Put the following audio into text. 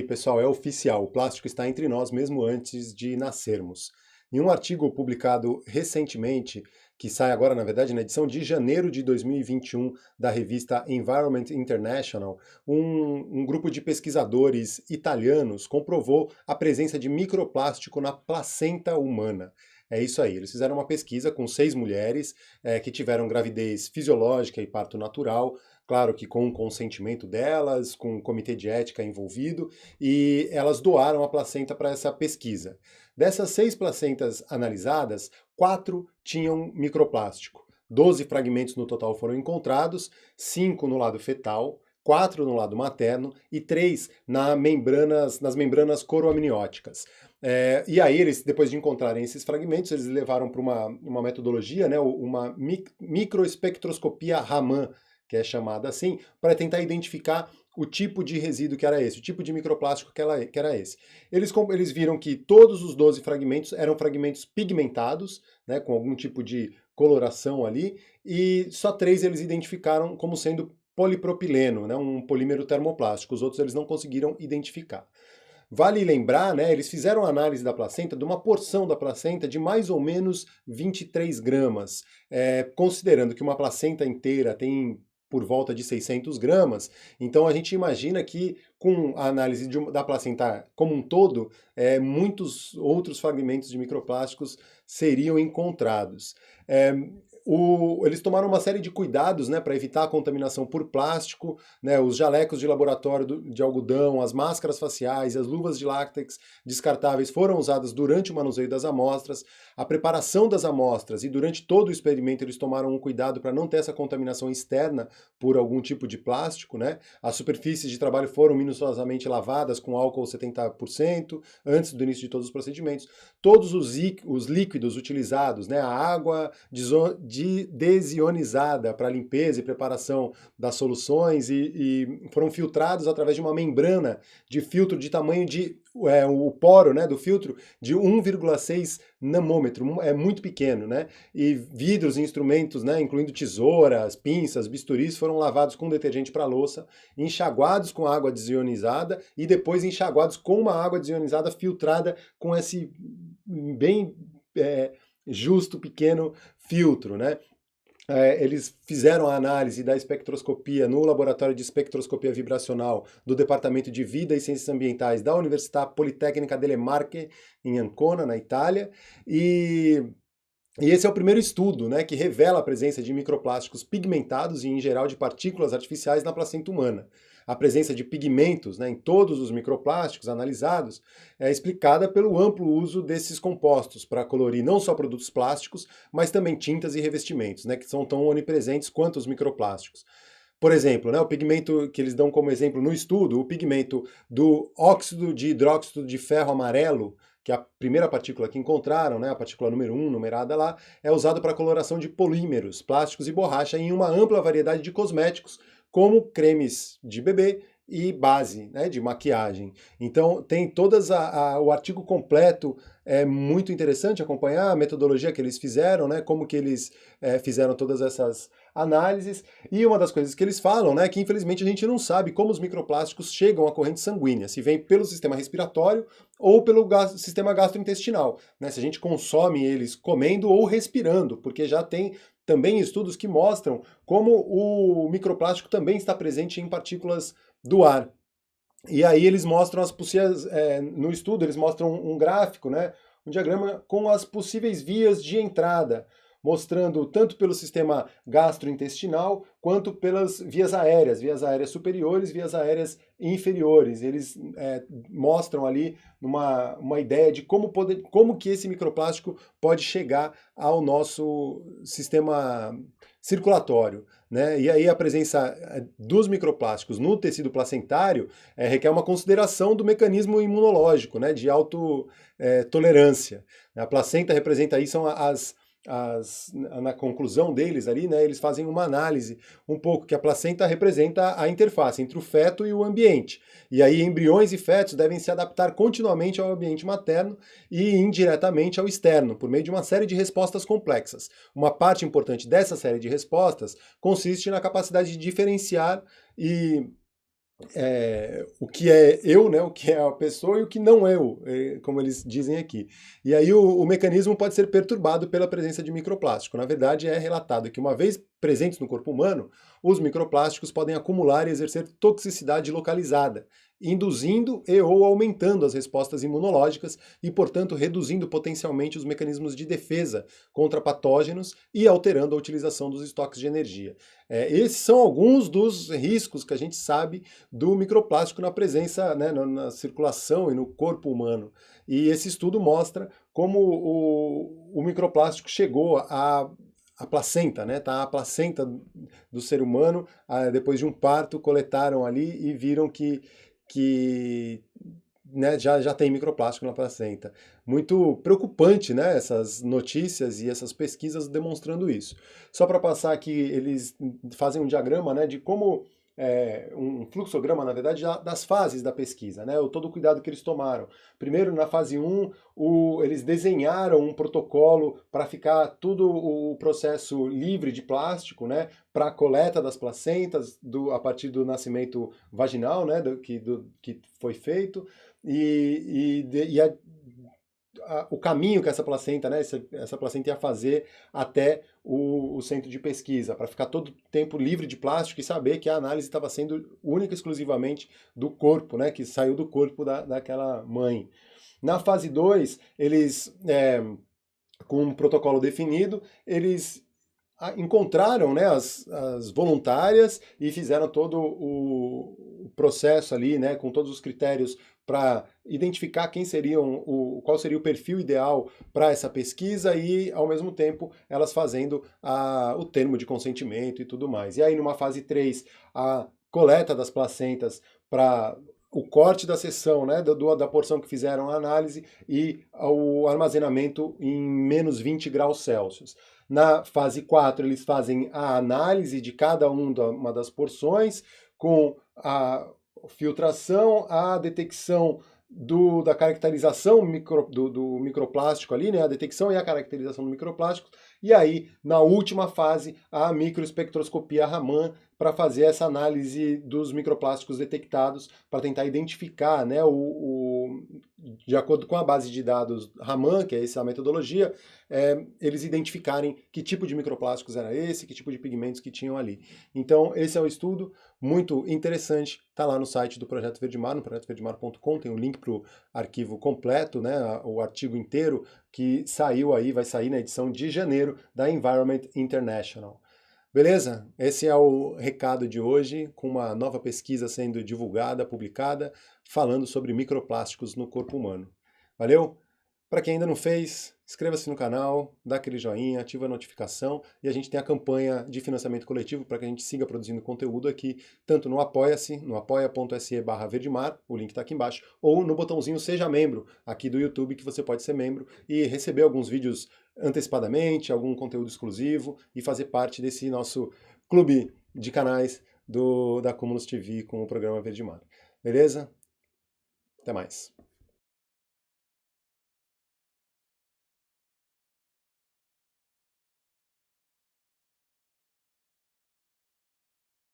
E pessoal, é oficial, o plástico está entre nós mesmo antes de nascermos. Em um artigo publicado recentemente, que sai agora, na verdade, na edição de janeiro de 2021 da revista Environment International, um grupo de pesquisadores italianos comprovou a presença de microplástico na placenta humana. É isso aí, eles fizeram uma pesquisa com 6 mulheres que tiveram gravidez fisiológica e parto natural, claro que com o consentimento delas, com um comitê de ética envolvido, e elas doaram a placenta para essa pesquisa. Dessas 6 placentas analisadas, 4 tinham microplástico. 12 fragmentos no total foram encontrados, 5 no lado fetal, 4 no lado materno e 3 nas membranas coroamnióticas. E aí, eles, depois de encontrarem esses fragmentos, eles levaram para uma metodologia, né, uma microespectroscopia Raman, que é chamada assim, para tentar identificar o tipo de resíduo que era esse, o tipo de microplástico que era esse. Eles viram que todos os 12 fragmentos eram fragmentos pigmentados, né, com algum tipo de coloração ali, e só 3 eles identificaram como sendo polipropileno, né, um polímero termoplástico. Os outros eles não conseguiram identificar. Vale lembrar, né, eles fizeram análise da placenta, de uma porção da placenta de mais ou menos 23 gramas, considerando que uma placenta inteira tem por volta de 600 gramas, então a gente imagina que com a análise da placenta como um todo, muitos outros fragmentos de microplásticos seriam encontrados. Eles tomaram uma série de cuidados, né, para evitar a contaminação por plástico, né, os jalecos de laboratório de algodão, as máscaras faciais, as luvas de látex descartáveis foram usadas durante o manuseio das amostras, a preparação das amostras, e durante todo o experimento eles tomaram um cuidado para não ter essa contaminação externa por algum tipo de plástico, né? As superfícies de trabalho foram minuciosamente lavadas com álcool 70% antes do início de todos os procedimentos. Todos os líquidos utilizados, né, a água desionizada para limpeza e preparação das soluções e foram filtrados através de uma membrana de filtro de tamanho o poro, né, do filtro de 1,6 nanômetro, é muito pequeno, né? E vidros e instrumentos, né, incluindo tesouras, pinças, bisturis, foram lavados com detergente para louça, enxaguados com água desionizada e depois enxaguados com uma água desionizada filtrada com esse bem justo pequeno filtro, né? Eles fizeram a análise da espectroscopia no laboratório de espectroscopia vibracional do Departamento de Vida e Ciências Ambientais da Università Politecnica delle Marche, em Ancona, na Itália, e esse é o primeiro estudo, né, que revela a presença de microplásticos pigmentados e, em geral, de partículas artificiais na placenta humana. A presença de pigmentos, né, em todos os microplásticos analisados é explicada pelo amplo uso desses compostos para colorir não só produtos plásticos, mas também tintas e revestimentos, né, que são tão onipresentes quanto os microplásticos. Por exemplo, né, o pigmento que eles dão como exemplo no estudo, o pigmento do óxido de hidróxido de ferro amarelo, que é a primeira partícula que encontraram, né, a partícula número 1, numerada lá, é usado para coloração de polímeros, plásticos e borracha em uma ampla variedade de cosméticos, como cremes de bebê e base, né, de maquiagem. Então tem o artigo completo, é muito interessante acompanhar a metodologia que eles fizeram, né, como que eles fizeram todas essas análises, e uma das coisas que eles falam, né, é que infelizmente a gente não sabe como os microplásticos chegam à corrente sanguínea, se vem pelo sistema respiratório ou pelo sistema gastrointestinal, né, se a gente consome eles comendo ou respirando, porque já tem também estudos que mostram como o microplástico também está presente em partículas do ar. E aí eles mostram as possíveis, no estudo eles mostram um gráfico, né, um diagrama com as possíveis vias de entrada, mostrando tanto pelo sistema gastrointestinal quanto pelas vias aéreas superiores, vias aéreas inferiores. Eles mostram ali uma ideia de como que esse microplástico pode chegar ao nosso sistema circulatório, né? E aí a presença dos microplásticos no tecido placentário requer uma consideração do mecanismo imunológico, né, de autotolerância. A placenta representa aí, são na conclusão deles ali, né, eles fazem uma análise um pouco que a placenta representa a interface entre o feto e o ambiente. E aí embriões e fetos devem se adaptar continuamente ao ambiente materno e indiretamente ao externo, por meio de uma série de respostas complexas. Uma parte importante dessa série de respostas consiste na capacidade de diferenciar e o que é eu, né, o que é a pessoa e o que não é eu, como eles dizem aqui. E aí o mecanismo pode ser perturbado pela presença de microplástico. Na verdade, é relatado que uma vez presentes no corpo humano, os microplásticos podem acumular e exercer toxicidade localizada, induzindo e ou aumentando as respostas imunológicas e, portanto, reduzindo potencialmente os mecanismos de defesa contra patógenos e alterando a utilização dos estoques de energia. Esses são alguns dos riscos que a gente sabe do microplástico na presença, né, na circulação e no corpo humano. E esse estudo mostra como o microplástico chegou à placenta, né? Tá? A placenta do ser humano, depois de um parto, coletaram ali e viram que né, já tem microplástico na placenta. Muito preocupante, né, essas notícias e essas pesquisas demonstrando isso. Só para passar aqui, eles fazem um diagrama, né, de como um fluxograma, na verdade, das fases da pesquisa, né, todo o cuidado que eles tomaram. Primeiro, na fase 1, eles desenharam um protocolo para ficar todo o processo livre de plástico, né, para a coleta das placentas a partir do nascimento vaginal, né, que foi feito, o caminho que essa placenta, né, essa placenta ia fazer até o centro de pesquisa, para ficar todo o tempo livre de plástico e saber que a análise estava sendo única e exclusivamente do corpo, né, que saiu do corpo daquela mãe. Na fase 2, eles, com um protocolo definido, eles encontraram, né, as voluntárias e fizeram todo o processo ali, né, com todos os critérios para identificar qual seria o perfil ideal para essa pesquisa e, ao mesmo tempo, elas fazendo o termo de consentimento e tudo mais. E aí, numa fase 3, a coleta das placentas para o corte da seção, né, da porção que fizeram a análise e o armazenamento em menos 20 graus Celsius. Na fase 4, eles fazem a análise de cada uma das porções, com a filtração, a detecção da caracterização do microplástico ali, né? A detecção e a caracterização do microplástico. E aí, na última fase, a microespectroscopia Raman para fazer essa análise dos microplásticos detectados, para tentar identificar, né, de acordo com a base de dados Raman, que é essa metodologia, eles identificarem que tipo de microplásticos era esse, que tipo de pigmentos que tinham ali. Então, esse é o estudo, muito interessante, está lá no site do Projeto Verdemar, no projetoverdemar.com, tem o link para o arquivo completo, né, o artigo inteiro, que saiu aí, vai sair na edição de janeiro da Environment International. Beleza? Esse é o recado de hoje, com uma nova pesquisa sendo divulgada, publicada, falando sobre microplásticos no corpo humano. Valeu? Para quem ainda não fez, inscreva-se no canal, dá aquele joinha, ativa a notificação e a gente tem a campanha de financiamento coletivo para que a gente siga produzindo conteúdo aqui, tanto no Apoia-se, no apoia.se/verdemar, o link está aqui embaixo, ou no botãozinho Seja Membro, aqui do YouTube, que você pode ser membro e receber alguns vídeos antecipadamente, algum conteúdo exclusivo e fazer parte desse nosso clube de canais da Cumulus TV com o programa Verdemar. Beleza? Até mais.